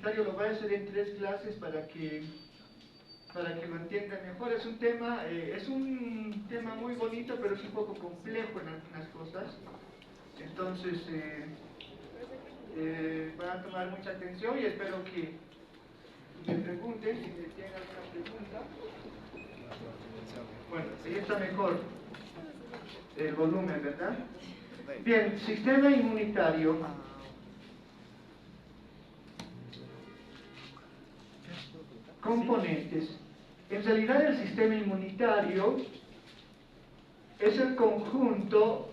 inmunitario lo voy a hacer en 3 clases para que lo entiendan mejor. Es un tema muy bonito, pero es un poco complejo en algunas cosas. Entonces, van a tomar mucha atención y espero que me pregunten si me tienen alguna pregunta. Bueno, ahí está mejor el volumen, ¿verdad? Bien, sistema inmunitario. Componentes. En realidad el sistema inmunitario es el conjunto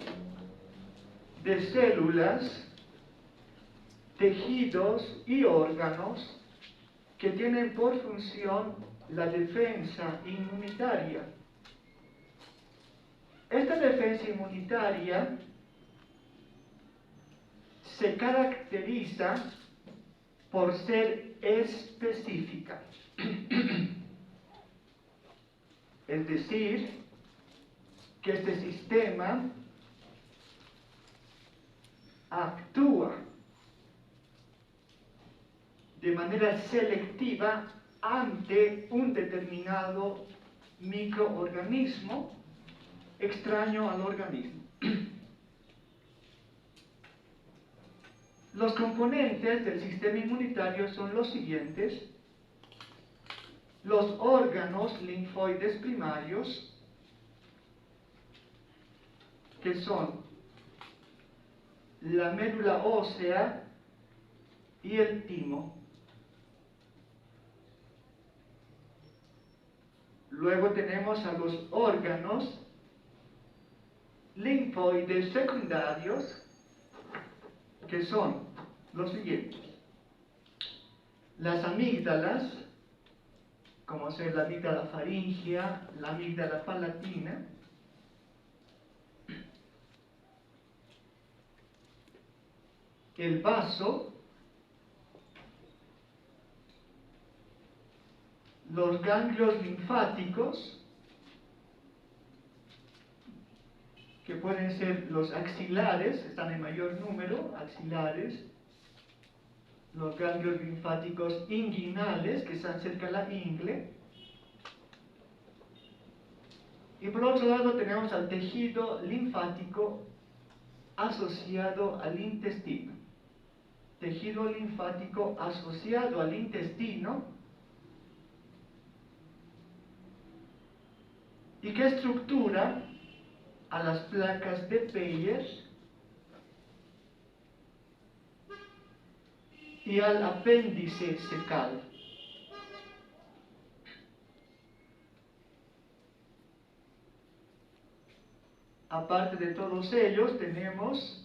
de células, tejidos y órganos que tienen por función la defensa inmunitaria. Esta defensa inmunitaria se caracteriza por ser específica. Es decir, que este sistema actúa de manera selectiva ante un determinado microorganismo extraño al organismo. Los componentes del sistema inmunitario son los siguientes: los órganos linfoides primarios, que son la médula ósea y el timo. Luego tenemos a los órganos linfoides secundarios, que son los siguientes: las amígdalas, como ser la amígdala faríngea, la amígdala palatina, el vaso, los ganglios linfáticos, que pueden ser los axilares, están en mayor número, axilares, los ganglios linfáticos inguinales, que están cerca de la ingle, y por otro lado tenemos al tejido linfático asociado al intestino. Tejido linfático asociado al intestino, y que estructura a las placas de Peyer y al apéndice cecal. Aparte de todos ellos, tenemos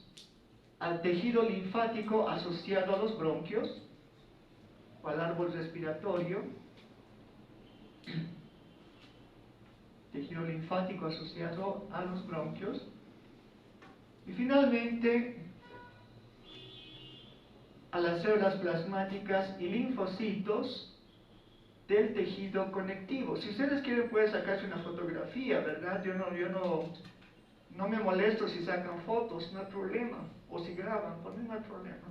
al tejido linfático asociado a los bronquios o al árbol respiratorio. Tejido linfático asociado a los bronquios. Y finalmente, a las células plasmáticas y linfocitos del tejido conectivo. Si ustedes quieren, pueden sacarse una fotografía, ¿verdad? Yo no me molesto si sacan fotos, no hay problema. O si graban, por mí no hay problema.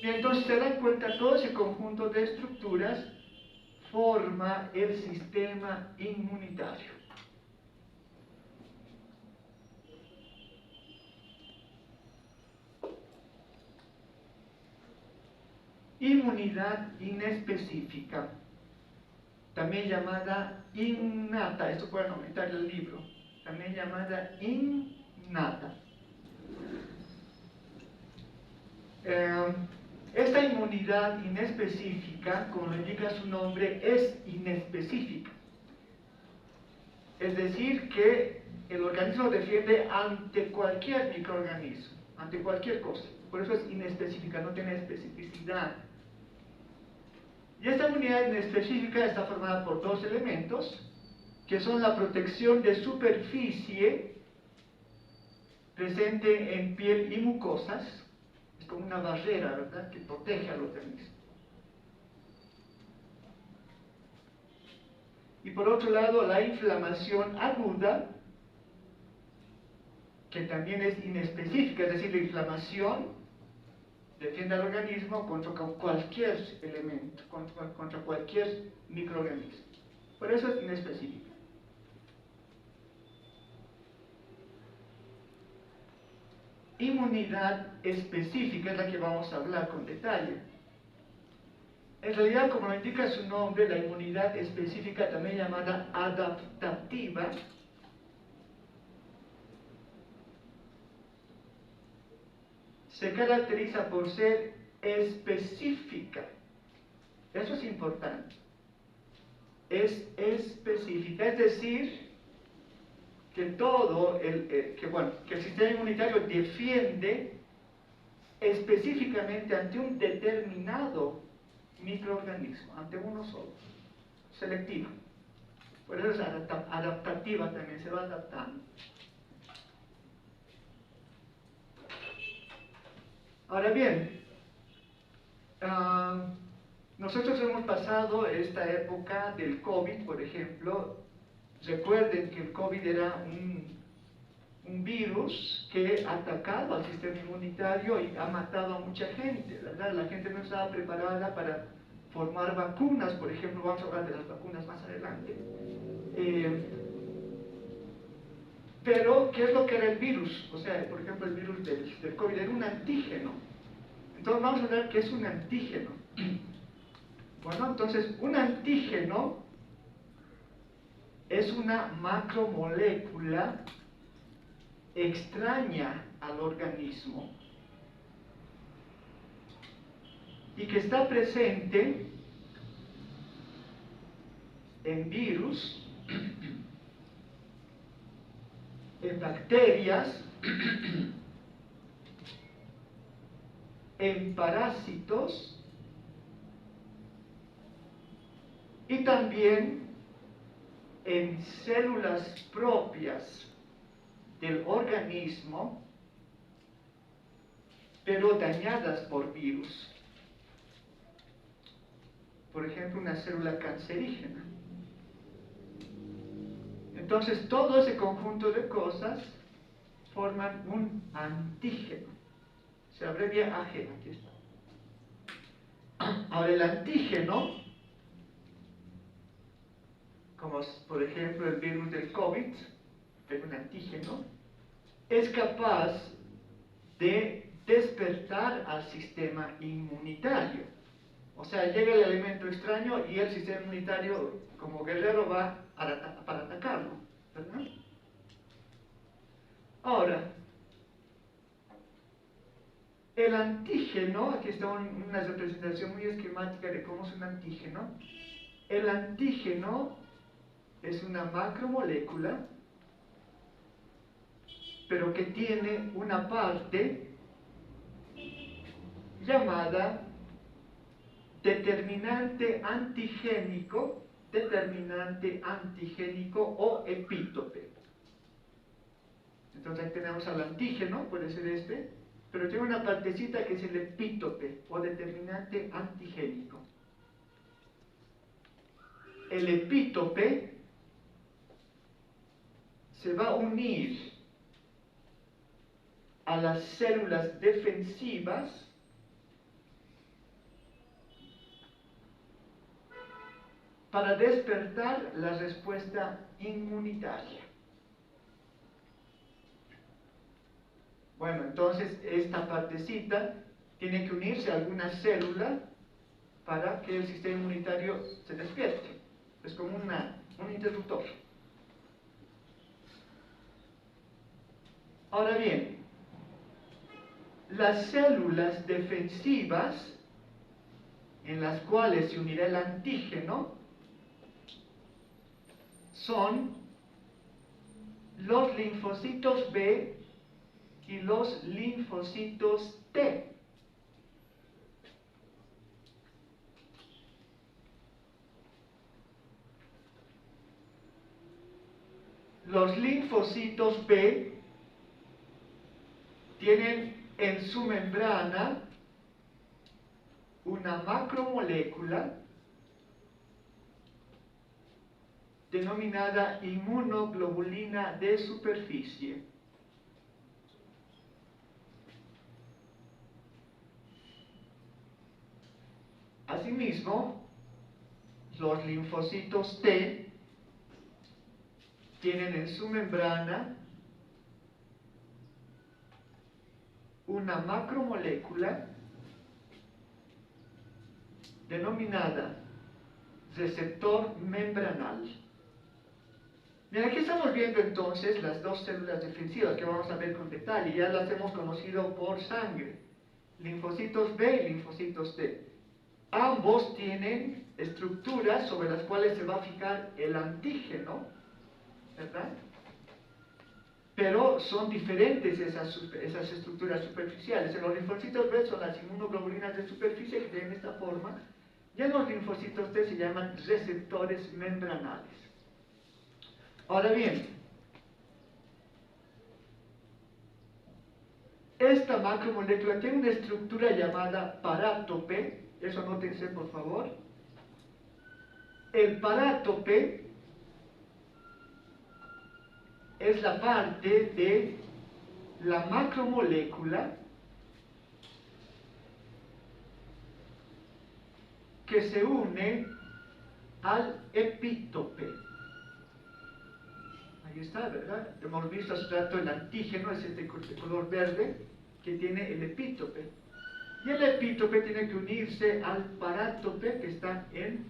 Y entonces se dan cuenta, todo ese conjunto de estructuras forma el sistema inmunitario. Inmunidad inespecífica, también llamada innata, esto pueden aumentar el libro, también llamada innata. Esta inmunidad inespecífica, como lo indica su nombre, es inespecífica. Es decir, que el organismo defiende ante cualquier microorganismo, ante cualquier cosa. Por eso es inespecífica, no tiene especificidad. Y esta inmunidad inespecífica está formada por 2 elementos, que son la protección de superficie presente en piel y mucosas. Es como una barrera, ¿verdad?, que protege al organismo. Y por otro lado, la inflamación aguda, que también es inespecífica, es decir, la inflamación defiende al organismo contra cualquier elemento, contra cualquier microorganismo. Por eso es inespecífica. Inmunidad específica es la que vamos a hablar con detalle. En realidad, como lo indica su nombre, la inmunidad específica, también llamada adaptativa, se caracteriza por ser específica. Eso es importante. Es específica, es decir, que que el sistema inmunitario defiende específicamente ante un determinado microorganismo, ante uno solo, selectiva. Por eso es adaptativa también, se va adaptando. Ahora bien, nosotros hemos pasado esta época del COVID, por ejemplo. Recuerden que el COVID era un virus que ha atacado al sistema inmunitario y ha matado a mucha gente, ¿verdad? La gente no estaba preparada para formar vacunas, por ejemplo, vamos a hablar de las vacunas más adelante. Pero, ¿qué es lo que era el virus? O sea, por ejemplo, el virus del COVID era un antígeno. Entonces vamos a hablar qué es un antígeno. Bueno, entonces, un antígeno es una macromolécula extraña al organismo y que está presente en virus, en bacterias, en parásitos y también en células propias del organismo, pero dañadas por virus. Por ejemplo, una célula cancerígena. Entonces, todo ese conjunto de cosas forman un antígeno. Se abrevia AG, aquí está. Ahora, el antígeno, como por ejemplo el virus del COVID, es un antígeno, es capaz de despertar al sistema inmunitario. O sea, llega el elemento extraño y el sistema inmunitario, como guerrero, va para atacarlo, ¿verdad? Ahora, el antígeno, aquí está una representación muy esquemática de cómo es un antígeno. El antígeno es una macromolécula, pero que tiene una parte llamada determinante antigénico o epítope. Entonces ahí tenemos al antígeno, puede ser este, pero tiene una partecita que es el epítope o determinante antigénico. El epítope se va a unir a las células defensivas para despertar la respuesta inmunitaria. Bueno, entonces esta partecita tiene que unirse a alguna célula para que el sistema inmunitario se despierte. Es como un interruptor. Ahora bien, las células defensivas en las cuales se unirá el antígeno son los linfocitos B y los linfocitos T. Los linfocitos B tienen en su membrana una macromolécula denominada inmunoglobulina de superficie. Asimismo, los linfocitos T tienen en su membrana una macromolécula denominada receptor membranal. Bien, aquí estamos viendo entonces las dos células defensivas que vamos a ver con detalle. Ya las hemos conocido por sangre, linfocitos B y linfocitos T. Ambos tienen estructuras sobre las cuales se va a fijar el antígeno, ¿verdad? Pero son diferentes esas estructuras superficiales. En los linfocitos B son las inmunoglobulinas de superficie que tienen esta forma, y en los linfocitos T se llaman receptores membranales. Ahora bien, esta macromolécula tiene una estructura llamada parátope, eso anótense por favor. El parátope es la parte de la macromolécula que se une al epítope. Ahí está, ¿verdad? Hemos visto hace rato el antígeno, es este de color verde, que tiene el epítope. Y el epítope tiene que unirse al parátope que está en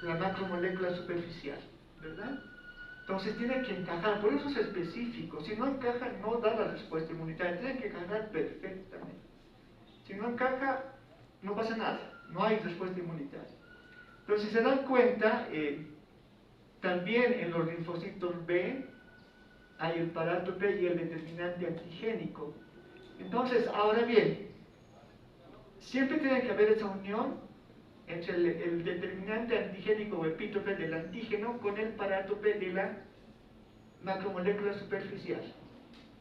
la macromolécula superficial, ¿verdad? Entonces tiene que encajar, por eso es específico. Si no encaja, no da la respuesta inmunitaria, tiene que encajar perfectamente. Si no encaja, no pasa nada, no hay respuesta inmunitaria. Entonces, si se dan cuenta, también en los linfocitos B hay el parátope y el determinante antigénico. Entonces, ahora bien, siempre tiene que haber esa unión entre el determinante antigénico o epítope del antígeno con el parátope de la macromolécula superficial.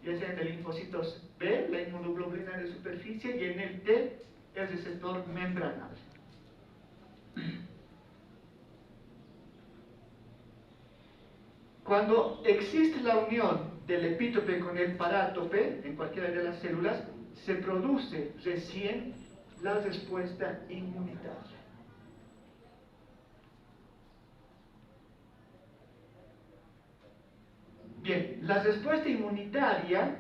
Ya sea en el linfocitos B, la inmunoglobulina de superficie, y en el T, el receptor membranal. Cuando existe la unión del epítope con el parátope en cualquiera de las células, se produce recién la respuesta inmunitaria. Bien, la respuesta inmunitaria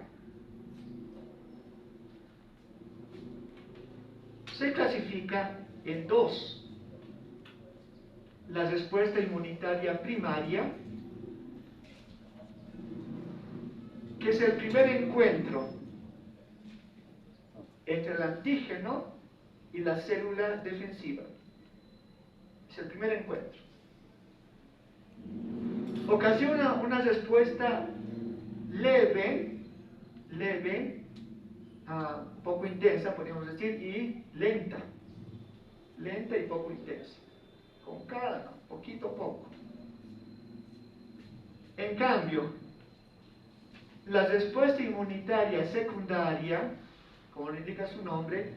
se clasifica en dos. La respuesta inmunitaria primaria, que es el primer encuentro entre el antígeno y la célula defensiva. Es el primer encuentro. Ocasiona una respuesta leve, poco intensa, podríamos decir, y lenta y poco intensa, con calma, poquito a poco. En cambio, la respuesta inmunitaria secundaria, como le indica su nombre,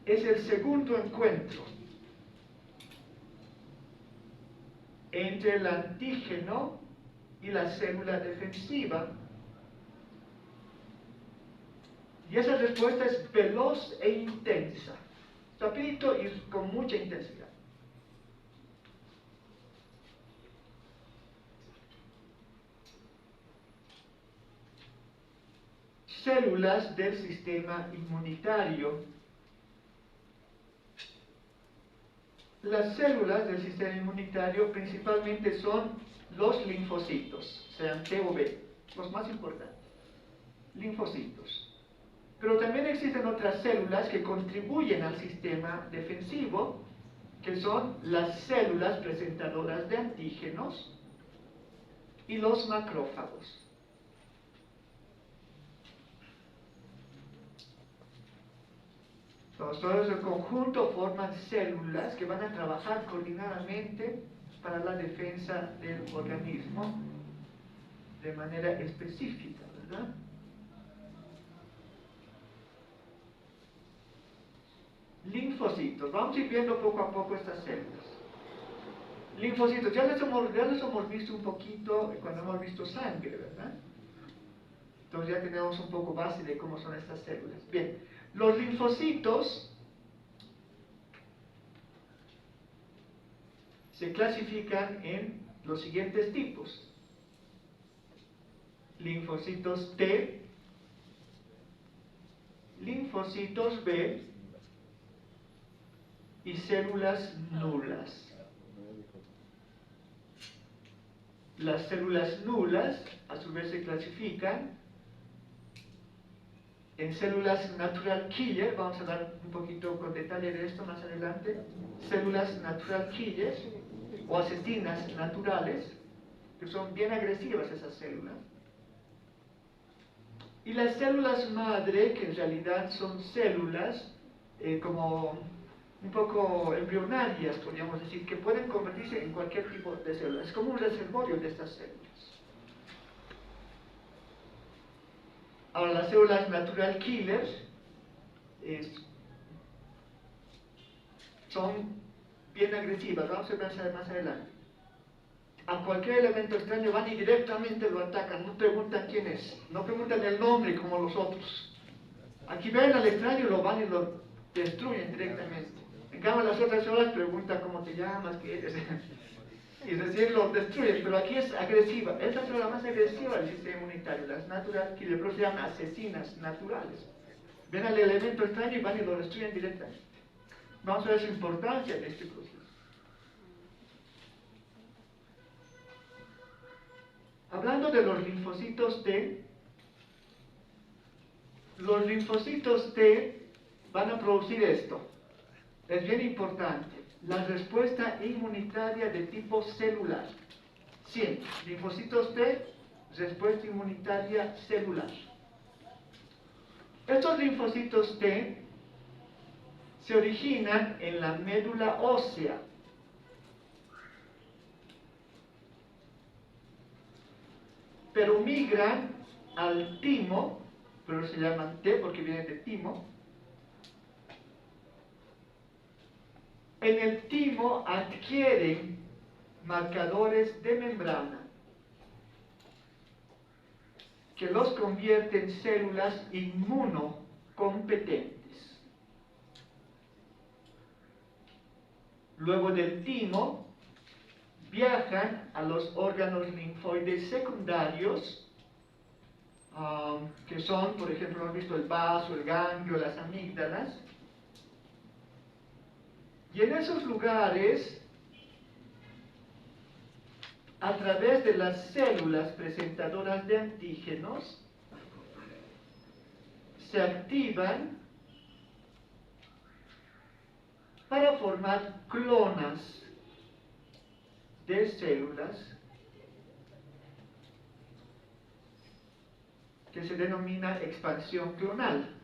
es el segundo encuentro entre el antígeno y la célula defensiva. Y esa respuesta es veloz e intensa, rapidito y con mucha intensidad. Células del sistema inmunitario. Las células del sistema inmunitario principalmente son los linfocitos, sean T o B, los más importantes, linfocitos. Pero también existen otras células que contribuyen al sistema defensivo, que son las células presentadoras de antígenos y los macrófagos. Entonces, todos en conjunto forman células que van a trabajar coordinadamente para la defensa del organismo de manera específica, ¿verdad? Linfocitos. Vamos a ir viendo poco a poco estas células. Linfocitos, ya les hemos visto un poquito cuando hemos visto sangre, ¿verdad? Entonces ya tenemos un poco base de cómo son estas células. Bien, los linfocitos se clasifican en los siguientes tipos: linfocitos T, linfocitos B y células nulas. Las células nulas, a su vez, se clasifican en células natural killer. Vamos a hablar un poquito con detalle de esto más adelante. Células natural killer o asesinas naturales, que son bien agresivas esas células. Y las células madre, que en realidad son células como un poco embrionarias, podríamos decir, que pueden convertirse en cualquier tipo de célula. Es como un reservorio de estas células. Ahora, las células natural killers son bien agresivas. Vamos a ver más adelante. A cualquier elemento extraño van y directamente lo atacan, no preguntan quién es, no preguntan el nombre como los otros. Aquí ven al extraño, lo van y lo destruyen directamente. En cambio, las otras células preguntan cómo te llamas, qué eres, y decir, lo destruyen, pero aquí es agresiva. Es la célula más agresiva del sistema inmunitario, las natural killers, pero se llaman asesinas naturales. Ven al elemento extraño y van y lo destruyen directamente. Vamos a ver su importancia de este proceso. Hablando de los linfocitos T, los linfocitos T van a producir esto. Es bien importante. La respuesta inmunitaria de tipo celular. Siempre. Linfocitos T, respuesta inmunitaria celular. Estos linfocitos T se originan en la médula ósea. Pero migran al timo, pero se llaman T porque vienen de timo. En el timo adquieren marcadores de membrana que los convierte en células inmunocompetentes. Luego del timo viajan a los órganos linfoides secundarios, que son, por ejemplo, hemos visto el vaso, el ganglio, las amígdalas. Y en esos lugares, a través de las células presentadoras de antígenos, se activan para formar clonas de células que se denomina expansión clonal,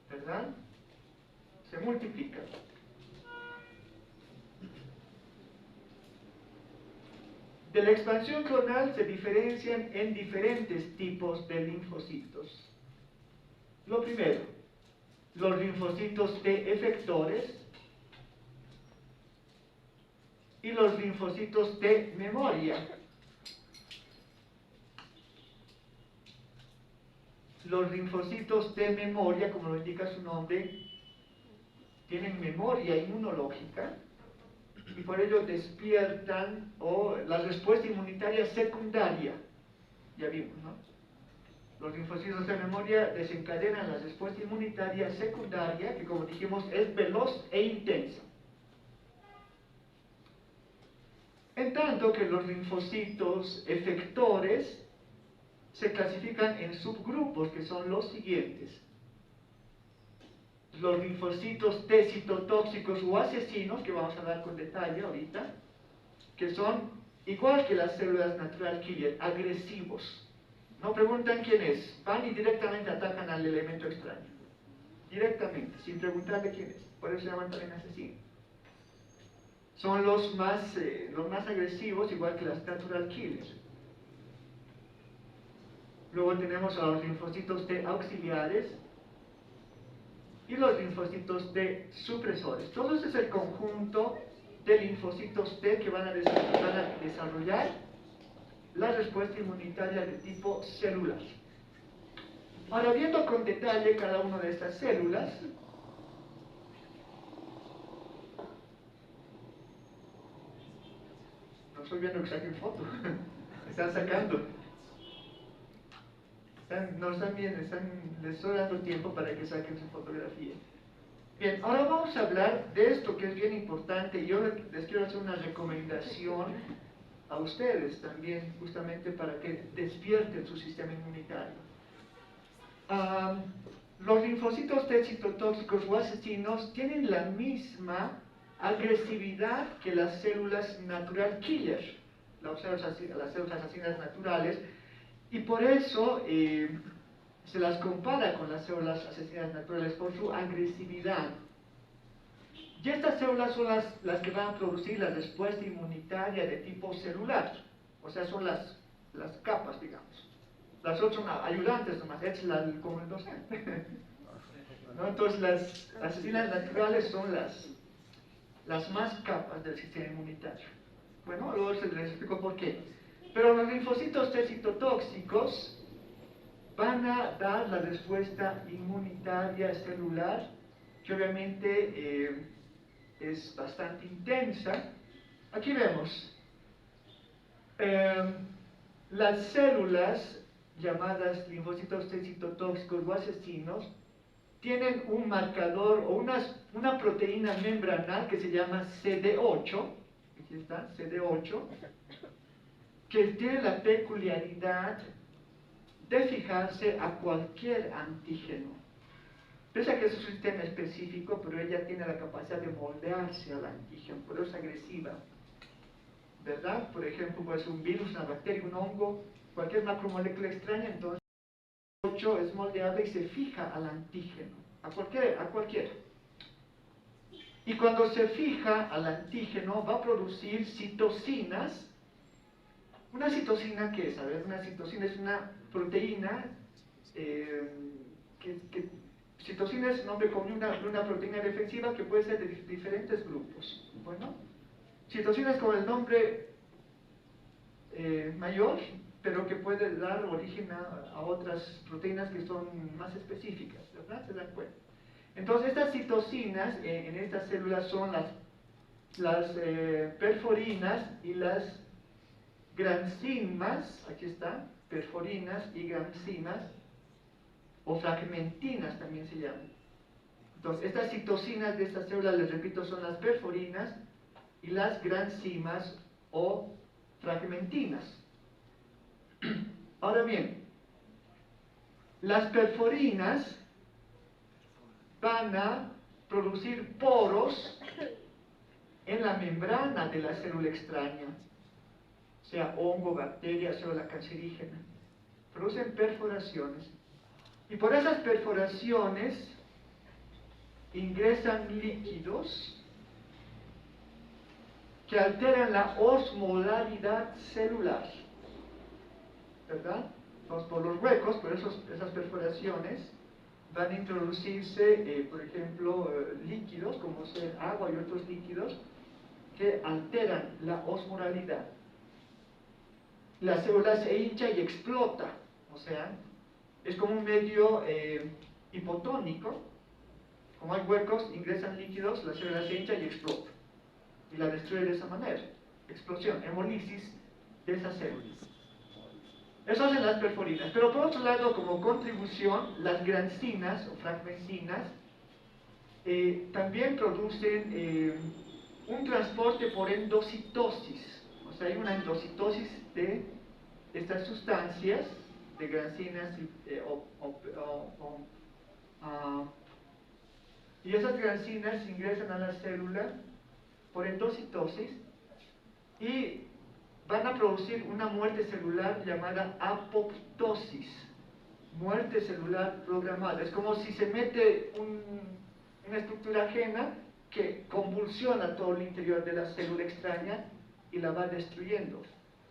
¿verdad? Se multiplican. De la expansión clonal se diferencian en diferentes tipos de linfocitos. Lo primero, los linfocitos T efectores y los linfocitos T memoria. Los linfocitos T memoria, como lo indica su nombre, tienen memoria inmunológica y por ello despiertan la respuesta inmunitaria secundaria. Ya vimos, ¿no? Los linfocitos de memoria desencadenan la respuesta inmunitaria secundaria, que como dijimos es veloz e intensa. En tanto que los linfocitos efectores se clasifican en subgrupos, que son los siguientes. Los linfocitos T citotóxicos o asesinos, que vamos a hablar con detalle ahorita, que son igual que las células natural killer, agresivos. No preguntan quién es, van y directamente atacan al elemento extraño. Directamente, sin preguntarle quién es. Por eso se llaman también asesinos. Son los más agresivos, igual que las natural killers. Luego tenemos a los linfocitos T auxiliares y los linfocitos T supresores. Todo este es el conjunto de linfocitos T que van a desarrollar la respuesta inmunitaria de tipo celular. Ahora, viendo con detalle cada una de estas células, estoy viendo que saquen foto. Están sacando. No están bien, les estoy dando tiempo para que saquen su fotografía. Bien, ahora vamos a hablar de esto que es bien importante. Yo les quiero hacer una recomendación a ustedes también, justamente para que despierten su sistema inmunitario. Los linfocitos T citotóxicos o asesinos tienen la misma agresividad que las células natural killer, las células asesinas naturales, y por eso se las compara con las células asesinas naturales por su agresividad. Y estas células son las que van a producir la respuesta inmunitaria de tipo celular, o sea, son las capas, digamos. Las otras son ayudantes nomás, es como el docente. ¿No? Entonces las asesinas naturales son las más capas del sistema inmunitario. Bueno, luego les explico por qué. Pero los linfocitos T citotóxicos van a dar la respuesta inmunitaria celular, que obviamente es bastante intensa. Aquí vemos las células llamadas linfocitos T citotóxicos o asesinos tienen un marcador o una proteína membranal que se llama CD8, aquí está, CD8, que tiene la peculiaridad de fijarse a cualquier antígeno. Pese a que es un sistema específico, pero ella tiene la capacidad de moldearse al antígeno, por eso es agresiva, ¿verdad? Por ejemplo, puede ser un virus, una bacteria, un hongo, cualquier macromolécula extraña, entonces el 8 es moldeable y se fija al antígeno, a cualquiera. Y cuando se fija al antígeno va a producir citocinas. ¿Una citocina qué es? A ver, una citocina es una proteína citocina es un nombre común de una proteína defensiva que puede ser de diferentes grupos. Bueno, citocina es como el nombre mayor, pero que puede dar origen a otras proteínas que son más específicas, ¿verdad? ¿Se dan cuenta? Entonces estas citocinas en estas células son las perforinas y las granzimas, aquí está, perforinas y granzimas, o fragmentinas también se llaman. Entonces, estas citocinas de estas células, les repito, son las perforinas y las granzimas o fragmentinas. Ahora bien, las perforinas van a producir poros en la membrana de la célula extraña, sea hongo, bacteria, célula cancerígena. Producen perforaciones. Y por esas perforaciones ingresan líquidos que alteran la osmolaridad celular, ¿verdad? Entonces, por los huecos, por esas perforaciones, van a introducirse, por ejemplo, líquidos, como ser agua y otros líquidos, que alteran la osmolaridad. La célula se hincha y explota, o sea, es como un medio hipotónico. Como hay huecos, ingresan líquidos, la célula se hincha y explota. Y la destruye de esa manera. Explosión, hemolisis de esas células. Eso hacen las perforinas. Pero por otro lado, como contribución, las granzinas o fragmentinas también producen un transporte por endocitosis. O sea, hay una endocitosis de estas sustancias, de granzinas y esas granzinas ingresan a la célula por endocitosis y van a producir una muerte celular llamada apoptosis, muerte celular programada. Es como si se mete una estructura ajena que convulsiona todo el interior de la célula extraña y la va destruyendo.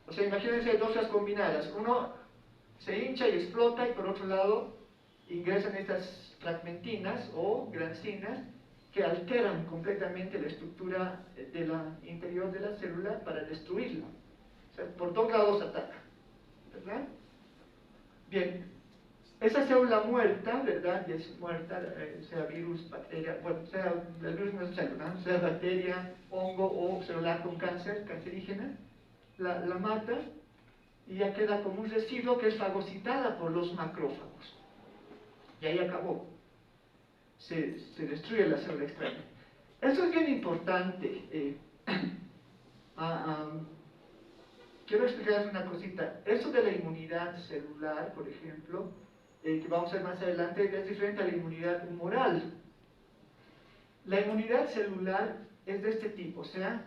O sea, imagínense dos cosas combinadas. Uno se hincha y explota y por otro lado ingresan estas fragmentinas o granzinas que alteran completamente la estructura del interior de la célula para destruirla. O sea, por todos lados ataca, ¿verdad? Bien, esa célula muerta, ¿verdad? Y es muerta, sea virus, bacteria, bueno, el virus no es célula, ¿no? Sea bacteria, hongo o celular con cáncer, cancerígena, la mata y ya queda como un residuo que es fagocitada por los macrófagos. Y ahí acabó. Se destruye la célula extraña. Eso es bien importante. Quiero explicarles una cosita. Eso de la inmunidad celular, por ejemplo, que vamos a ver más adelante, es diferente a la inmunidad humoral. La inmunidad celular es de este tipo, o sea,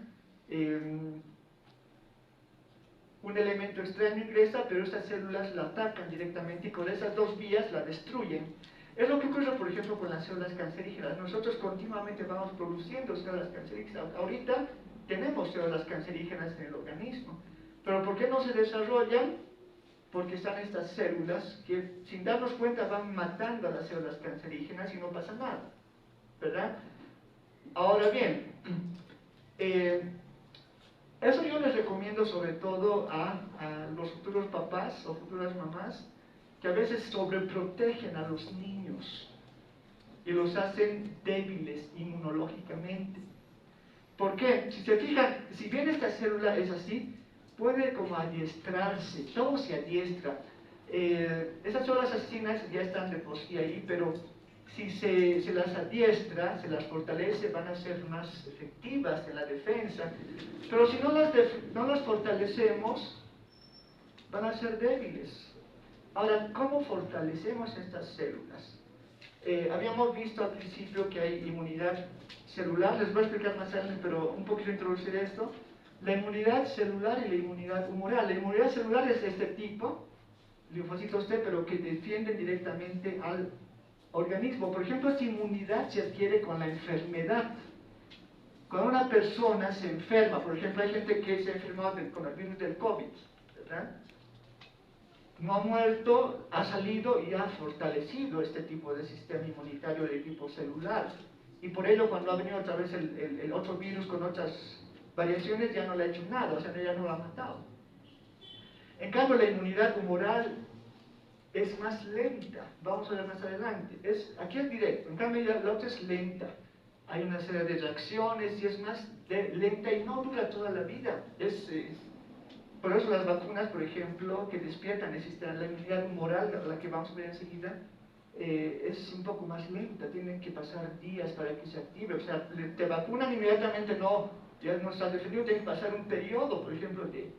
un elemento extraño ingresa, pero estas células la atacan directamente y con esas dos vías la destruyen. Es lo que ocurre, por ejemplo, con las células cancerígenas. Nosotros continuamente vamos produciendo células cancerígenas. Ahorita tenemos células cancerígenas en el organismo. Pero ¿por qué no se desarrollan? Porque están estas células que, sin darnos cuenta, van matando a las células cancerígenas y no pasa nada, ¿verdad? Ahora bien, eso yo les recomiendo sobre todo a los futuros papás o futuras mamás que a veces sobreprotegen a los niños y los hacen débiles inmunológicamente. ¿Por qué? Si se fijan, si bien esta célula es así, puede como adiestrarse, todo se adiestra. Esas células asesinas ya están de por sí ahí, pero si se las adiestra, se las fortalece, van a ser más efectivas en la defensa. Pero si no las fortalecemos, van a ser débiles. Ahora, ¿cómo fortalecemos estas células? Habíamos visto al principio que hay inmunidad celular, les voy a explicar más adelante, pero un poquito introducir esto. La inmunidad celular y la inmunidad humoral. La inmunidad celular es de este tipo, linfocitos T, pero que defienden directamente al organismo. Por ejemplo, esta inmunidad se adquiere con la enfermedad. Cuando una persona se enferma, por ejemplo, hay gente que se ha enfermado con el virus del COVID, ¿verdad? No ha muerto, ha salido y ha fortalecido este tipo de sistema inmunitario de tipo celular. Y por ello, cuando ha venido otra vez el otro virus con otras variaciones, ya no le ha hecho nada, o sea, ya no lo ha matado. En cambio, la inmunidad humoral es más lenta, vamos a ver más adelante. Aquí es directo, en cambio la otra es lenta. Hay una serie de reacciones y es más lenta y no dura toda la vida. Por eso las vacunas, por ejemplo, que despiertan el sistema, la inmunidad humoral, la que vamos a ver enseguida, es un poco más lenta, tienen que pasar días para que se active. O sea, te vacunan inmediatamente, ya no estás defendido, tiene que pasar un periodo, por ejemplo, de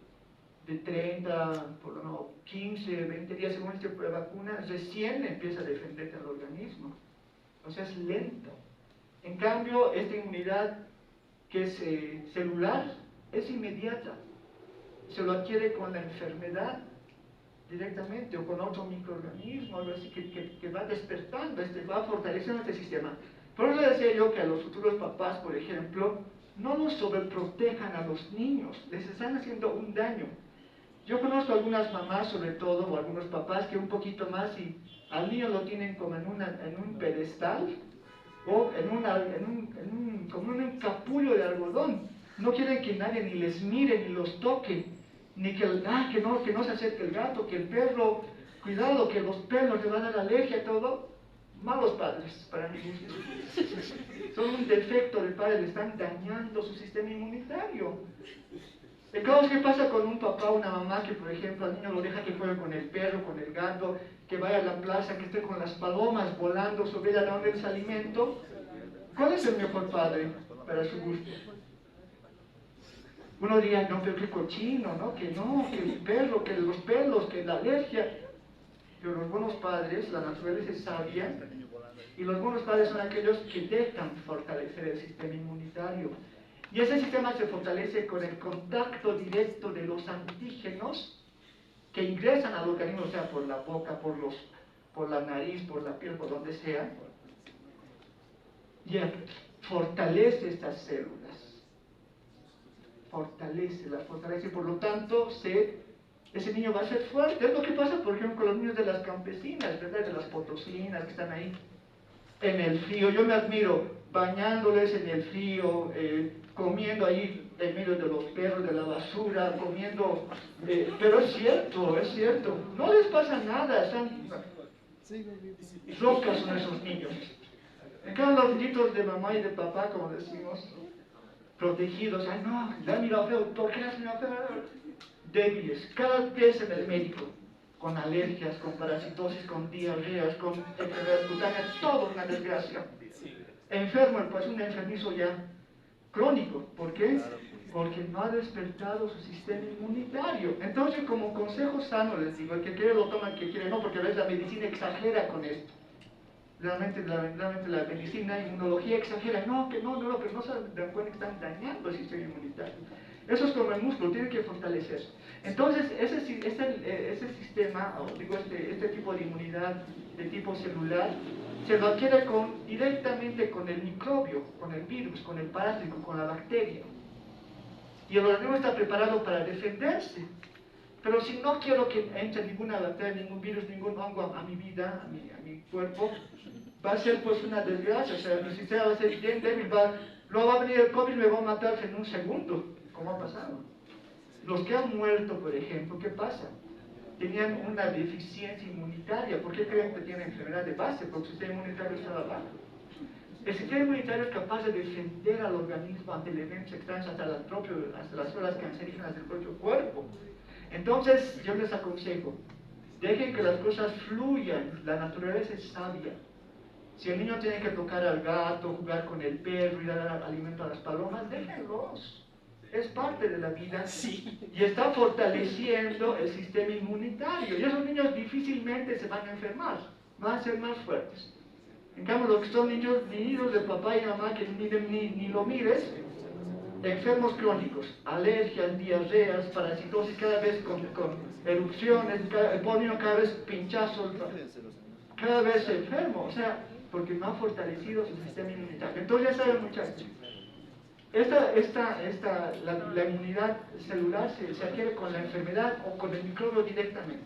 30, por lo menos 15, 20 días según el tipo de vacuna, recién empieza a defenderte al organismo. O sea, es lento. En cambio, esta inmunidad que es celular es inmediata. Se lo adquiere con la enfermedad directamente o con otro microorganismo, algo así que va despertando, va fortaleciendo este sistema. Por eso decía yo que a los futuros papás, por ejemplo, no los sobreprotejan a los niños, les están haciendo un daño. Yo conozco algunas mamás, sobre todo, o algunos papás que un poquito más y al niño lo tienen como en un pedestal o como un capullo de algodón. No quieren que nadie ni les mire ni los toque, ni que no se acerque el gato, que el perro, cuidado, que los pelos le van a dar alergia, todo. Malos padres, para mí. Son un defecto del padre, le están dañando su sistema inmunitario. El caos que pasa con un papá o una mamá que, por ejemplo, al niño lo deja que juegue con el perro, con el gato, que vaya a la plaza, que esté con las palomas volando sobre ella dando el alimento. ¿Cuál es el mejor padre para su gusto? Uno diría, no, pero qué cochino, ¿no? Que el perro, que los pelos, que la alergia. Pero los buenos padres, la naturaleza es sabia, y los buenos padres son aquellos que dejan fortalecer el sistema inmunitario. Y ese sistema se fortalece con el contacto directo de los antígenos que ingresan al organismo, o sea, por la boca, por la nariz, por la piel, por donde sea, y fortalece estas células. Las fortalece, y por lo tanto ese niño va a ser fuerte. Es lo que pasa, por ejemplo, con los niños de las campesinas, ¿verdad? De las potosinas que están ahí en el frío. Yo me admiro bañándoles en el frío, comiendo ahí en medio de los perros, de la basura, comiendo. Pero es cierto. No les pasa nada, están rocas son esos niños. En cambio, los niñitos de mamá y de papá, como decimos, protegidos. Ay, no, le han mirado feo. ¿Por qué le has mirado feo? débiles, cada vez en el médico, con alergias, con parasitosis, con diarreas, con enfermedades cutáneas, todo una desgracia. Enfermo, pues un enfermizo ya crónico. ¿Por qué? Porque no ha despertado su sistema inmunitario. Entonces, como consejo sano les digo, el que quiere lo toma, el que quiere no, porque a veces la medicina exagera con esto. Realmente la medicina, la inmunología exagera, no, que no, pero no se dan cuenta que están dañando el sistema inmunitario. Eso es como el músculo, tiene que fortalecerse. Entonces, ese sistema, o digo, este tipo de inmunidad de tipo celular, se lo adquiere directamente con el microbio, con el virus, con el parásito, con la bacteria. Y el organismo está preparado para defenderse. Pero si no quiero que entre ninguna bacteria, ningún virus, ningún hongo a mi vida, a mi cuerpo, va a ser pues una desgracia. O sea, mi sistema va a ser bien débil. Luego va a venir el COVID y me va a matar en un segundo, como ha pasado. Los que han muerto, por ejemplo, ¿qué pasa? Tenían una deficiencia inmunitaria. ¿Por qué creen que tienen enfermedad de base? Porque su sistema inmunitario estaba bajo. El sistema inmunitario es capaz de defender al organismo ante elementos extraños, hasta las células cancerígenas del propio cuerpo. Entonces, yo les aconsejo, dejen que las cosas fluyan, la naturaleza es sabia. Si el niño tiene que tocar al gato, jugar con el perro y dar alimento a las palomas, déjenlos. Es parte de la vida y está fortaleciendo el sistema inmunitario. Y esos niños difícilmente se van a enfermar, van a ser más fuertes. En cambio, los que son niños de papá y mamá que ni lo mires, enfermos crónicos, alergias, diarreas, parasitosis, cada vez con erupciones, el niño cada vez pinchazos, cada vez enfermo, o sea, porque no ha fortalecido su sistema inmunitario. Entonces ya saben, muchachos, la inmunidad celular se adquiere con la enfermedad o con el microbio directamente.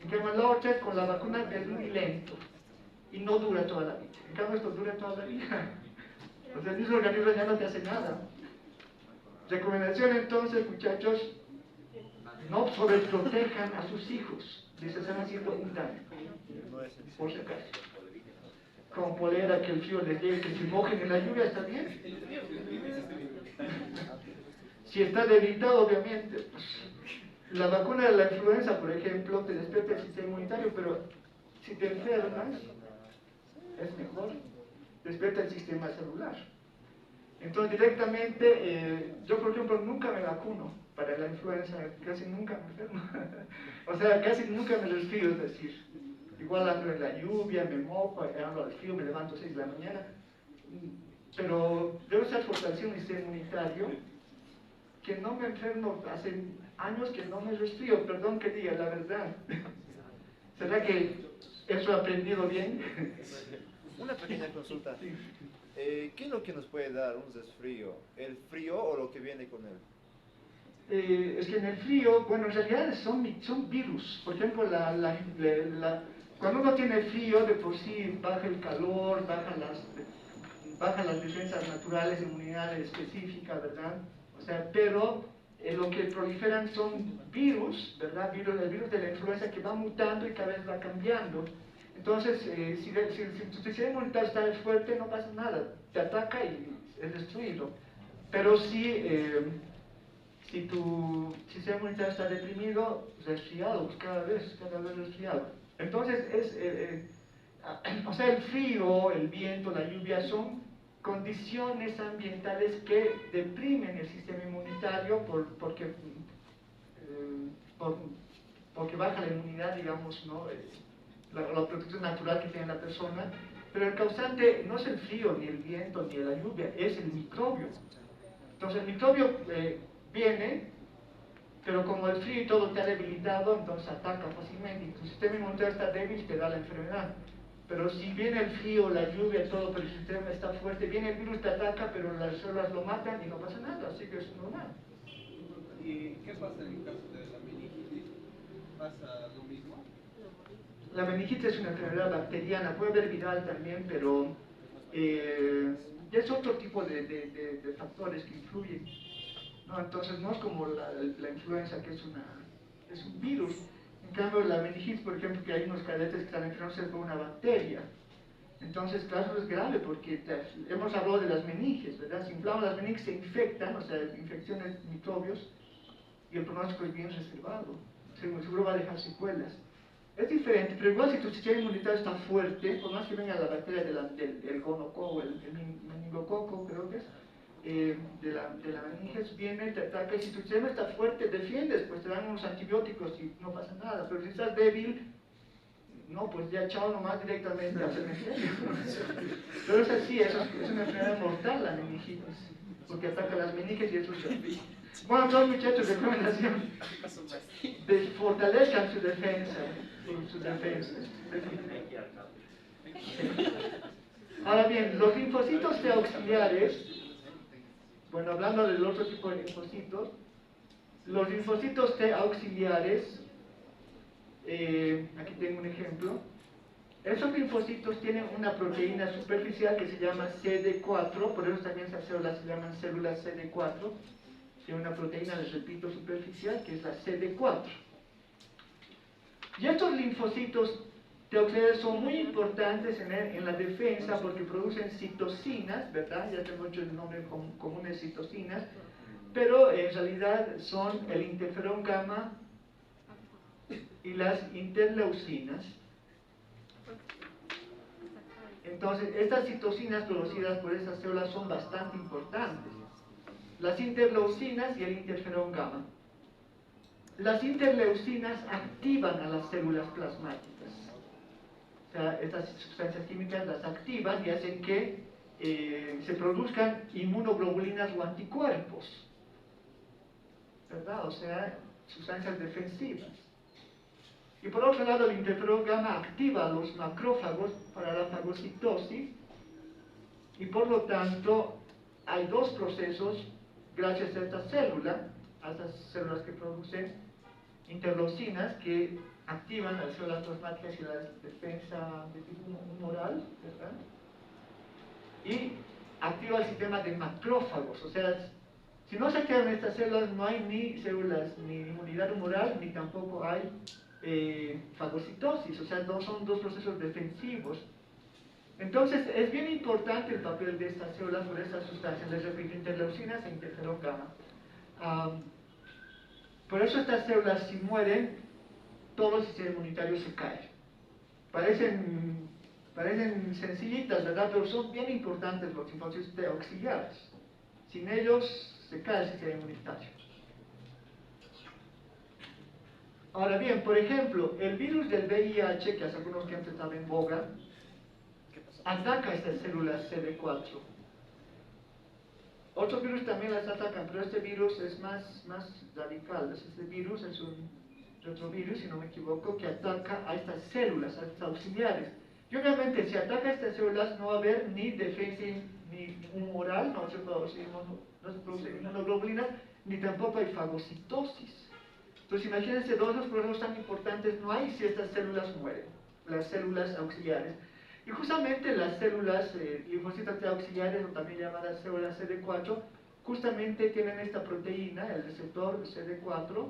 En cambio, la otra con la vacuna es muy lento y no dura toda la vida. En cambio, esto dura toda la vida. O sea, el organismo ya no te hace nada. Recomendación entonces, muchachos, no sobreprotejan a sus hijos, les están haciendo un daño, por si acaso. Con polera, que el frío les llegue, que se mojen en la lluvia, está bien. Si está debilitado, obviamente, pues, la vacuna de la influenza, por ejemplo, te despierta el sistema inmunitario, pero si te enfermas, es mejor, despierta el sistema celular. Entonces directamente, yo por ejemplo nunca me vacuno para la influenza, casi nunca me enfermo. O sea, casi nunca me resfrío, es decir, igual ando en la lluvia, me mojo, ando al frío, me levanto a 6 de la mañana, pero debo estar fortaleciendo mi sistema inmunitario, que no me enfermo, hace años que no me resfrío, perdón que diga la verdad. ¿Será que eso he aprendido bien? Una pequeña consulta. ¿Qué es lo que nos puede dar un resfrío? ¿El frío o lo que viene con él? Es que en el frío, bueno, en realidad son virus. Por ejemplo, cuando uno tiene frío, de por sí baja el calor, bajan las defensas naturales, inmunidad específica, ¿verdad? O sea, pero lo que proliferan son virus, ¿verdad? El virus de la influenza que va mutando y cada vez va cambiando. Entonces, si tu sistema inmunitario está fuerte, no pasa nada, te ataca y es destruido. Pero si tu sistema inmunitario está deprimido, resfriado, pues cada vez resfriado. Entonces, o sea, el frío, el viento, la lluvia son condiciones ambientales que deprimen el sistema inmunitario porque baja la inmunidad, digamos, ¿no? La protección natural que tiene la persona, pero el causante no es el frío, ni el viento, ni la lluvia, es el microbio. Entonces el microbio viene, pero como el frío y todo te ha debilitado, entonces ataca fácilmente, y tu sistema inmunitario está débil y te da la enfermedad. Pero si viene el frío, la lluvia, todo, pero el sistema está fuerte, viene el virus, te ataca, pero las células lo matan y no pasa nada, así que es normal. ¿Y qué pasa en el caso de la meningitis? ¿Pasa lo mismo? La meningitis es una enfermedad bacteriana, puede haber viral también, pero es otro tipo de factores que influyen, ¿no? Entonces no es como la influenza, que es un virus. En cambio, la meningitis, por ejemplo, que hay unos cadetes que están enfermos por una bacteria. Entonces, claro, es grave porque hemos hablado de las meninges, ¿verdad? Si inflaman las meninges se infectan, o sea, infecciones, microbios, y el pronóstico es bien reservado, seguro va a dejar secuelas. Es diferente, pero igual si tu sistema inmunitario está fuerte, por más que venga la bacteria del gonococo, el meningococo creo que es, de la meninges, viene, te ataca, y si tu sistema está fuerte, defiendes, pues te dan unos antibióticos y no pasa nada, pero si estás débil, no, pues ya chao nomás directamente al cementerio. Pero es así, es una enfermedad mortal la meningitis, porque ataca las meninges y eso es... Bueno, entonces muchachos, recomendación, fortalezcan su defensa, su defensa. Ahora bien, los linfocitos T auxiliares, bueno, hablando del otro tipo de linfocitos, los linfocitos T auxiliares, aquí tengo un ejemplo. Esos linfocitos tienen una proteína superficial que se llama CD4, por eso también esas células se llaman células CD4. Tiene una proteína, les repito, superficial, que es la CD4. Y estos linfocitos T auxiliares son muy importantes en la defensa porque producen citocinas, ¿verdad? Ya tengo hecho el nombre común de citocinas, pero en realidad son el interferón gamma y las interleucinas. Entonces, estas citocinas producidas por esas células son bastante importantes. Las interleucinas y el interferón gamma. Las interleucinas activan a las células plasmáticas. O sea, estas sustancias químicas las activan y hacen que se produzcan inmunoglobulinas o anticuerpos, ¿verdad? O sea, sustancias defensivas. Y por otro lado, el interferón gamma activa a los macrófagos para la fagocitosis y por lo tanto hay dos procesos gracias a esta célula, a estas células que producen interleucinas que activan las células plasmáticas y la defensa de tipo humoral, ¿verdad? Y activa el sistema de macrófagos, o sea, si no se activan estas células no hay ni células, ni inmunidad humoral, ni tampoco hay fagocitosis, o sea, son dos procesos defensivos. Entonces, es bien importante el papel de estas células por estas sustancias, les repito, interleucinas e interferón gamma. Por eso estas células, si mueren, todo el sistema inmunitario se cae. Parecen sencillitas, ¿verdad? Pero son bien importantes los linfocitos T auxiliares. Sin ellos, se cae el sistema inmunitario. Ahora bien, por ejemplo, el virus del VIH, que hace algunos tiempos estaba en boga, ataca estas células CD4. Otros virus también las atacan, pero este virus es más radical. Este virus es un retrovirus, si no me equivoco, que ataca a estas células, a estas auxiliares. Y obviamente, si ataca a estas células, no va a haber ni defensa ni humoral, no se produce inmunoglobulinas, ni tampoco hay fagocitosis. Entonces, imagínense, dos de los procesos tan importantes no hay si estas células mueren, las células auxiliares. Y justamente las células linfocitos T auxiliares, o también llamadas células CD4, justamente tienen esta proteína, el receptor CD4,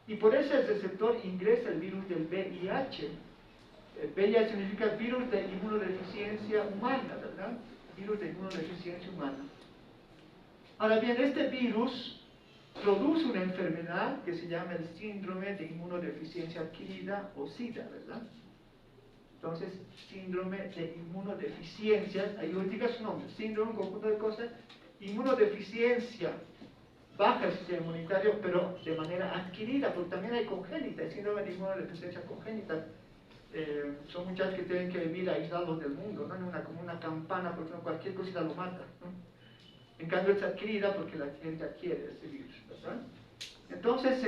y por ese receptor ingresa el virus del VIH. VIH significa virus de inmunodeficiencia humana, ¿verdad? Virus de inmunodeficiencia humana. Ahora bien, este virus produce una enfermedad que se llama el síndrome de inmunodeficiencia adquirida o SIDA, ¿verdad? Entonces, síndrome de inmunodeficiencia, ahí lo indica su nombre, síndrome, un conjunto de cosas, inmunodeficiencia, baja el sistema inmunitario, pero de manera adquirida, porque también hay congénita, el síndrome de inmunodeficiencia congénita. Son muchachos que tienen que vivir aislados del mundo, ¿no? Como una campana, porque cualquier cosa lo mata, ¿no? En cambio es adquirida porque la gente adquiere ese virus, ¿verdad? Entonces,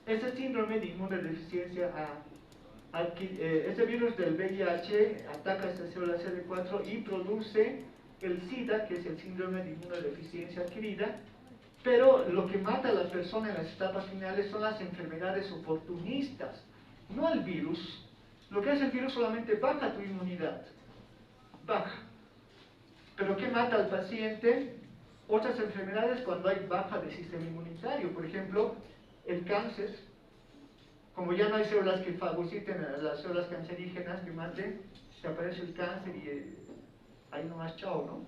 ese síndrome de inmunodeficiencia, este virus del VIH ataca a estas células CD4 y produce el SIDA, que es el síndrome de inmunodeficiencia adquirida, pero lo que mata a la persona en las etapas finales son las enfermedades oportunistas, no el virus. Lo que hace el virus solamente baja tu inmunidad, baja. ¿Pero qué mata al paciente? Otras enfermedades cuando hay baja del sistema inmunitario, por ejemplo, el cáncer. Como ya no hay células que fagociten a las células cancerígenas que maten, se aparece el cáncer y ahí nomás chao, ¿no?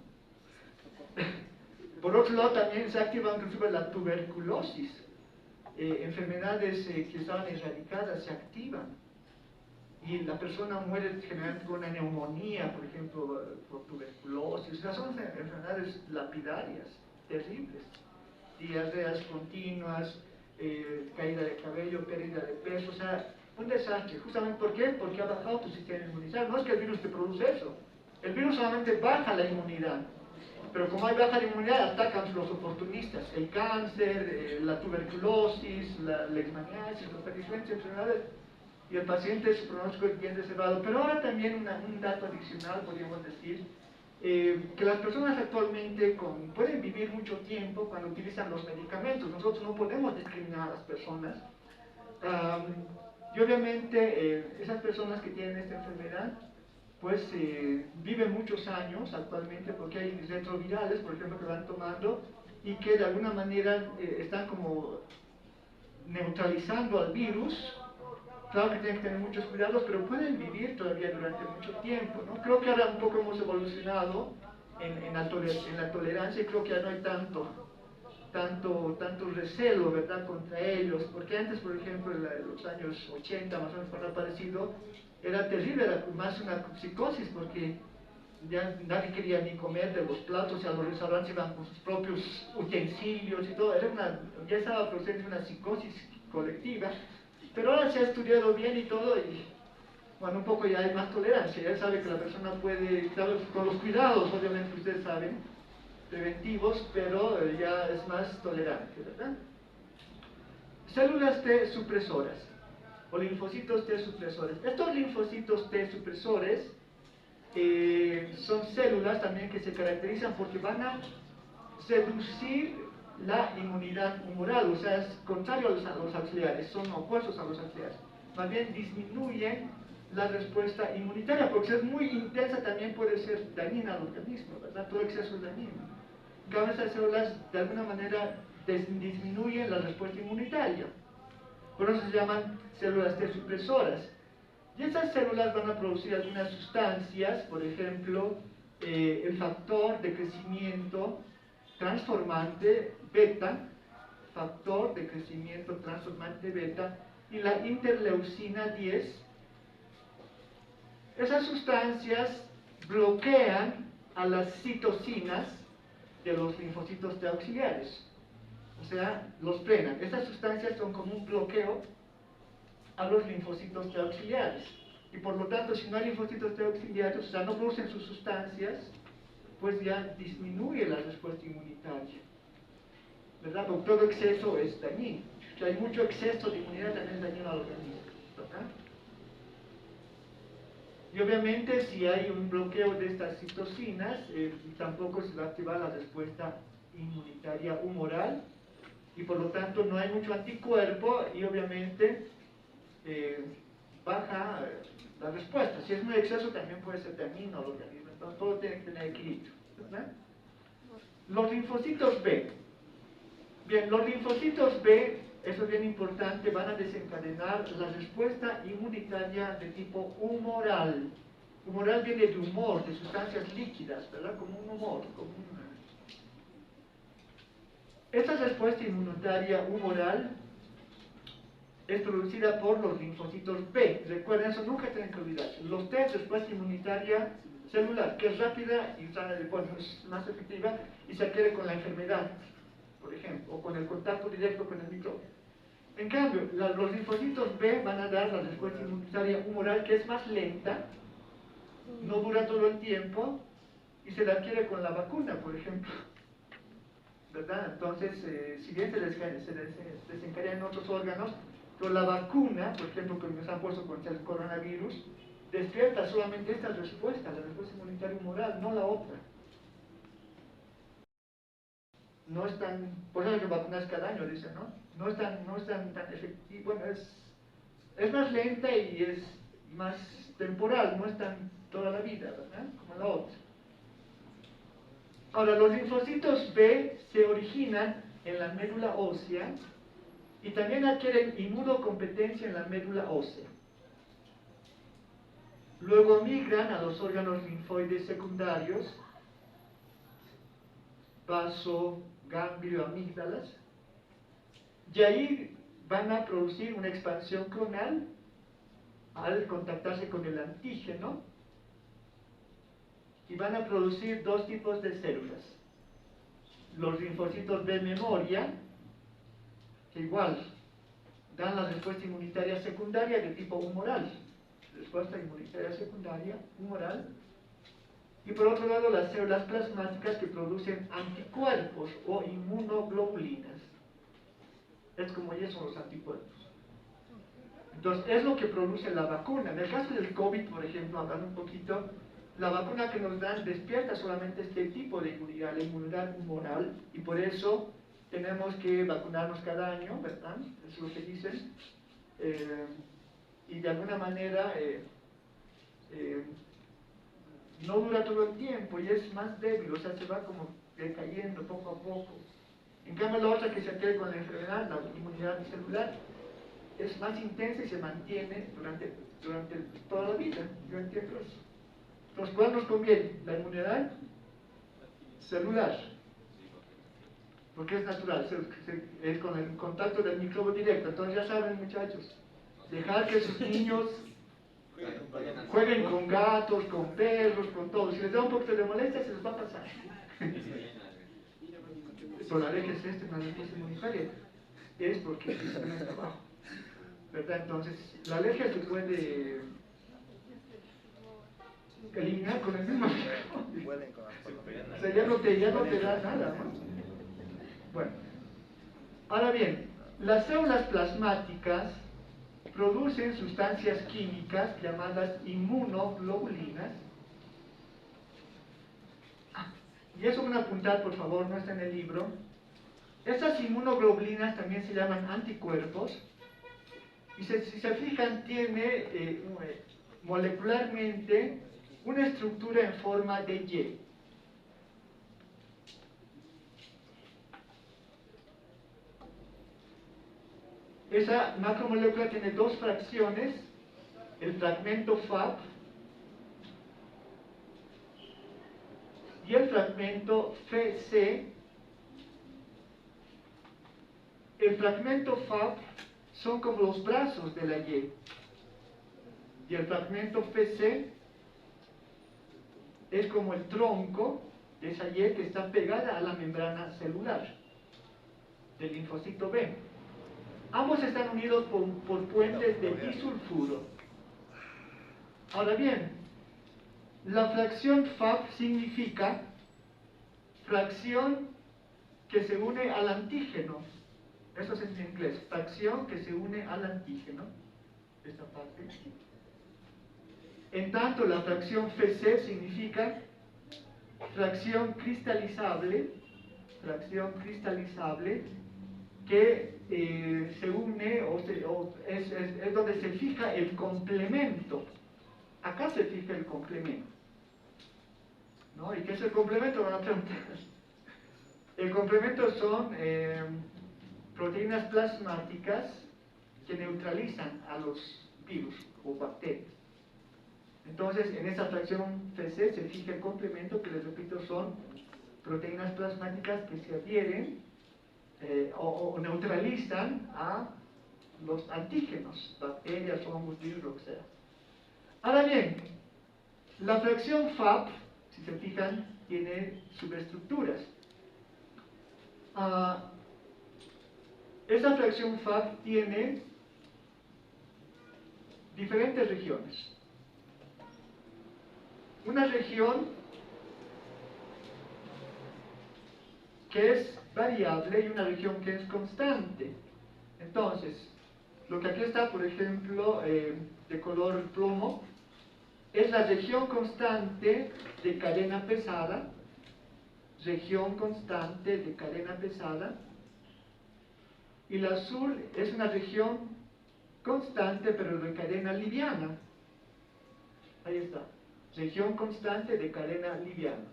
Por otro lado, también se activa inclusive la tuberculosis. Enfermedades que estaban erradicadas se activan. Y la persona muere generalmente con una neumonía, por ejemplo, por tuberculosis. O sea, son enfermedades lapidarias, terribles. Diarreas continuas, caída de cabello, pérdida de peso, o sea, un desastre. Justamente, ¿por qué? Porque ha bajado tu sistema inmunitario. No es que el virus te produce eso. El virus solamente baja la inmunidad. Pero como hay baja de inmunidad, atacan los oportunistas. El cáncer, la tuberculosis, la leishmaniasis, las diferentes enfermedades. Y el paciente, su pronóstico es bien reservado. Pero ahora también un dato adicional, podríamos decir, que las personas actualmente pueden vivir mucho tiempo cuando utilizan los medicamentos. Nosotros no podemos discriminar a las personas. Y obviamente esas personas que tienen esta enfermedad pues viven muchos años actualmente porque hay retrovirales, por ejemplo, que van tomando y que de alguna manera están como neutralizando al virus. Claro que tienen que tener muchos cuidados, pero pueden vivir todavía durante mucho tiempo, ¿no? Creo que ahora un poco hemos evolucionado en la tolerancia y creo que ya no hay tanto recelo, ¿verdad?, contra ellos, porque antes, por ejemplo, en los años 80, más o menos cuando ha aparecido, era terrible, era más una psicosis, porque ya nadie quería ni comer de los platos, y a los restaurantes iban con sus propios utensilios y todo, ya estaba produciendo una psicosis colectiva, pero ahora se ha estudiado bien y todo, y bueno, un poco ya hay más tolerancia, ya sabe que la persona puede, claro, con los cuidados, obviamente, ustedes saben, preventivos, pero ya es más tolerante, ¿verdad? Células T supresoras o linfocitos T supresores. Estos linfocitos T supresores son células también que se caracterizan porque van a seducir la inmunidad humoral, o sea, es contrario a los auxiliares, son opuestos a los auxiliares. Más bien disminuyen la respuesta inmunitaria, porque si es muy intensa también puede ser dañina al organismo, ¿verdad? Todo exceso es dañino. Cada esas células de alguna manera disminuyen la respuesta inmunitaria. Por eso se llaman células T supresoras. Y esas células van a producir algunas sustancias, por ejemplo, el factor de crecimiento transformante beta, factor de crecimiento transformante beta, y la interleucina 10. Esas sustancias bloquean a las citocinas de los linfocitos T auxiliares, o sea, los frenan. Estas sustancias son como un bloqueo a los linfocitos T auxiliares, y por lo tanto, si no hay linfocitos T auxiliares, o sea, no producen sus sustancias, pues ya disminuye la respuesta inmunitaria, ¿verdad? Porque todo exceso es dañino. Si hay mucho exceso de inmunidad también es dañino al organismo, ¿verdad? Y obviamente si hay un bloqueo de estas citocinas, tampoco se va a activar la respuesta inmunitaria humoral, y por lo tanto no hay mucho anticuerpo y obviamente baja la respuesta. Si es muy exceso también puede ser dañino al organismo, entonces todo tiene que tener equilibrio, ¿verdad? Los linfocitos B. Bien, los linfocitos B, eso es bien importante, van a desencadenar la respuesta inmunitaria de tipo humoral. Humoral viene de humor, de sustancias líquidas, ¿verdad? Como un humor. Esta respuesta inmunitaria humoral es producida por los linfocitos B. Recuerden, eso nunca tienen que olvidarse. Los T es respuesta inmunitaria celular, que es rápida y bueno, es más efectiva y se adquiere con la enfermedad, por ejemplo, o con el contacto directo con el microbio. En cambio, los linfocitos B van a dar la respuesta inmunitaria humoral, que es más lenta, no dura todo el tiempo y se la adquiere con la vacuna, por ejemplo, ¿verdad? Entonces, si bien se desencadena en otros órganos, pero la vacuna, por ejemplo, que nos han puesto contra el coronavirus, despierta solamente esta respuesta, la respuesta inmunitaria humoral, no la otra. No es tan, por eso hay que vacunarse cada año, dicen, ¿no? No es tan efectiva, bueno, es más lenta y es más temporal, no es tan toda la vida, ¿verdad? Como la otra. Ahora, los linfocitos B se originan en la médula ósea y también adquieren inmunocompetencia en la médula ósea. Luego migran a los órganos linfoides secundarios vaso, ganglio, amígdalas, y ahí van a producir una expansión clonal al contactarse con el antígeno, y van a producir dos tipos de células: los linfocitos de memoria, que igual dan la respuesta inmunitaria secundaria de tipo humoral, respuesta inmunitaria secundaria humoral, y por otro lado las células plasmáticas, que producen anticuerpos o inmunoglobulinas. Es como ya son los anticuerpos. Entonces, es lo que produce la vacuna. En el caso del COVID, por ejemplo, hablando un poquito, la vacuna que nos dan despierta solamente este tipo de inmunidad, la inmunidad humoral, y por eso tenemos que vacunarnos cada año, ¿verdad? Eso es lo que dicen. Y de alguna manera no dura todo el tiempo y es más débil, o sea, se va como decayendo poco a poco. En cambio, la otra que se adquiere con la enfermedad, la inmunidad celular, es más intensa y se mantiene durante toda la vida. Yo entiendo eso. Entonces, ¿cuál nos conviene? La inmunidad celular, porque es natural, es con el contacto del microbio directo. Entonces, ya saben, muchachos, dejar que sus niños jueguen con gatos, con perros, con todo. Si les da un poquito de molestia, se les va a pasar. Pero la alergia es una respuesta inmunitaria, es porque el sistema está abajo, ¿verdad? Entonces, la alergia se puede eliminar con el mismo. O sea, ya no te da nada, ¿no? Bueno, ahora bien, las células plasmáticas producen sustancias químicas llamadas inmunoglobulinas. Y eso van a apuntar, por favor, no está en el libro. Estas inmunoglobulinas también se llaman anticuerpos. Y si se fijan, tiene molecularmente una estructura en forma de Y. Esa macromolécula tiene dos fracciones: el fragmento Fab y el fragmento FC. El fragmento Fab son como los brazos de la Y, y el fragmento FC es como el tronco de esa Y que está pegada a la membrana celular del linfocito B. Ambos están unidos por puentes de disulfuro. Ahora bien, la fracción Fab significa fracción que se une al antígeno. Eso es en inglés, fracción que se une al antígeno, esta parte. En tanto, la fracción FC significa fracción cristalizable que se une, es donde se fija el complemento. Acá se fija el complemento, ¿no? ¿Y qué es el complemento? Van a preguntar. El complemento son proteínas plasmáticas que neutralizan a los virus o bacterias. Entonces, en esa fracción FC se fija el complemento, que les repito, son proteínas plasmáticas que se adhieren o neutralizan a los antígenos, bacterias, hongos, virus, lo que sea. Ahora bien, la fracción Fab, si se fijan, tiene subestructuras. Esa fracción Fab tiene diferentes regiones. Una región que es variable y una región que es constante. Entonces, lo que aquí está, por ejemplo, de color plomo, es la región constante de cadena pesada, región constante de cadena pesada, y el azul es una región constante pero de cadena liviana. Ahí está, región constante de cadena liviana.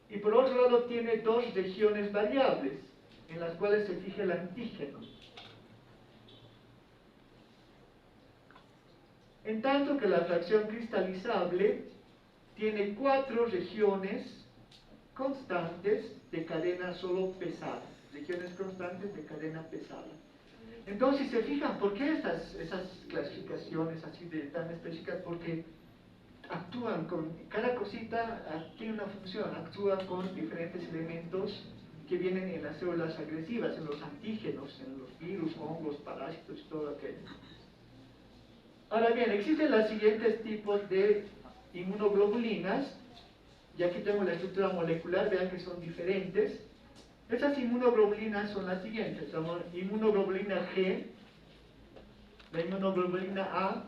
Y por otro lado tiene dos regiones variables en las cuales se fija el antígeno. En tanto que la fracción cristalizable tiene 4 regiones constantes de cadena solo pesada. Regiones constantes de cadena pesada. Entonces, si se fijan, ¿por qué esas clasificaciones así de tan específicas? Porque actúan con, cada cosita tiene una función, actúa con diferentes elementos que vienen en las células agresivas, en los antígenos, en los virus, hongos, parásitos y todo aquello. Ahora bien, existen los siguientes tipos de inmunoglobulinas, y aquí tengo la estructura molecular, vean que son diferentes. Esas inmunoglobulinas son las siguientes: la inmunoglobulina G, la inmunoglobulina A,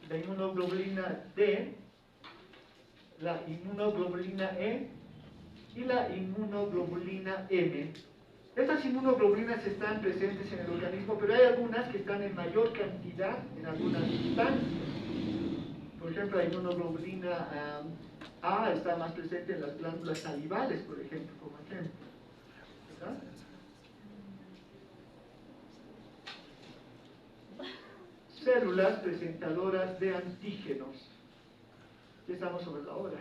la inmunoglobulina D, la inmunoglobulina E y la inmunoglobulina M. Estas inmunoglobulinas están presentes en el organismo, pero hay algunas que están en mayor cantidad en algunas sustancias. Por ejemplo, la inmunoglobulina A está más presente en las glándulas salivales, por ejemplo, como ejemplo. ¿Verdad? Células presentadoras de antígenos. Ya estamos sobre la hora.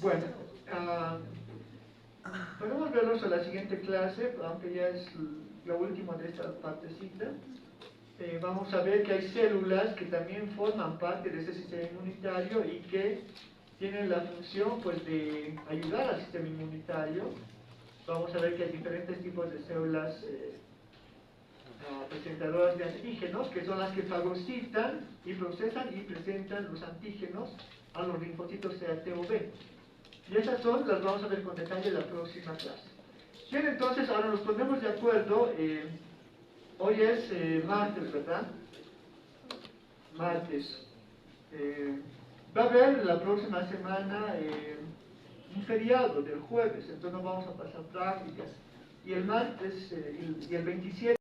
Bueno, podemos verlos en la siguiente clase, aunque ya es lo último de esta partecita. Vamos a ver que hay células que también forman parte de ese sistema inmunitario y que tienen la función, pues, de ayudar al sistema inmunitario. Vamos a ver que hay diferentes tipos de células presentadoras de antígenos, que son las que fagocitan y procesan y presentan los antígenos a los linfocitos T o B. Y esas las vamos a ver con detalle en la próxima clase. Bien, entonces ahora nos ponemos de acuerdo. Hoy es martes, ¿verdad? Martes. Va a haber la próxima semana un feriado del jueves, entonces no vamos a pasar prácticas. Y el martes y el 27